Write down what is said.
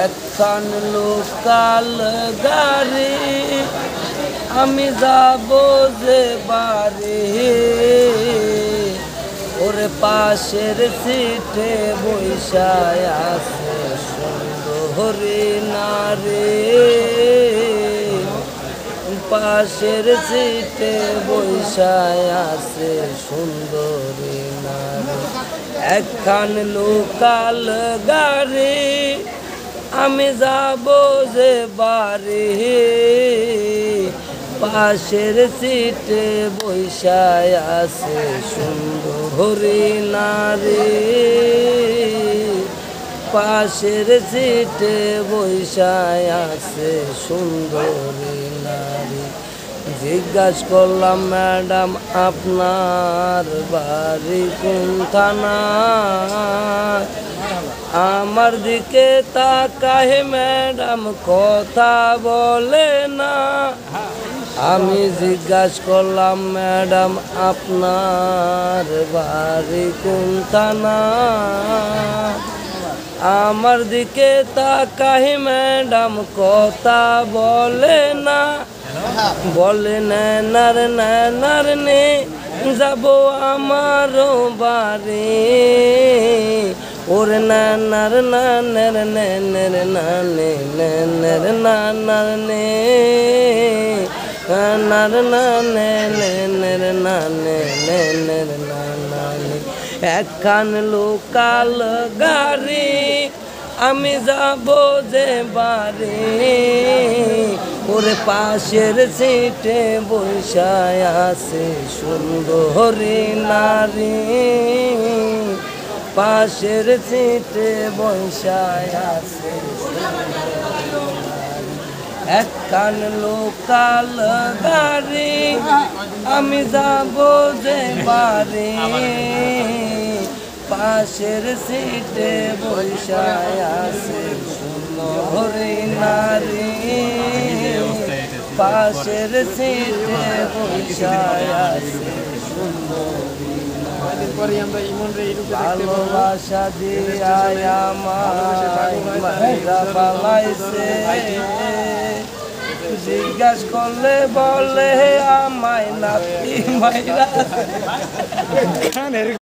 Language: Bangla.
একখান লোকাল গাড়ি আমি যাব যে বাড়ি, ওরে পাশের সিটে বৈশায় আছে সুন্দরী নারী, পাশের সিটে বৈশায় আছে সুন্দরী নারী। একখান লোকাল গাড়ি আমি যাব যে বাড়ি, পাশের সিটে বৈশায় আছে সুন্দরী নারী, পাশের সিটে বৈশায় আছে সুন্দরী নারী। জিজ্ঞাসা করলাম ম্যাডাম আপনার বাড়ি কোন থানা, আমার দিকে তাকায় ম্যাডাম কথা বলে না। আমি জিজ্ঞাসা করলাম ম্যাডাম আপনার বাড়ি কোন থানা, আমার দিকে তাকায় ম্যাডাম কথা বলে না। বলে নার নার নে যাব আমারও বাড়ি, ওরে নানার নানের নেনের নানে নেনের নানার নে নানার নানে নেনের নানে নেনের নানানে। একখান লোকাল গাড়ি আমি যাব যে বাড়ি, ওরে পাশের সিটে বৈশায় আছে সুন্দরী নারী, পাশের সিটে বৈশায় আছে একখান লোকাল গাড়ি আমি যাব যে বাড়ি, পাশের সিটে বৈশায় আছে সুন্দরী নারী, পাশের সিটে বৈশায় আছে সুন্দরী নারী। ভালোবাসা দিয়া মাইরা পালাইছে, জিজ্ঞাসা করলে বলে আমায় নাতি মাইরা।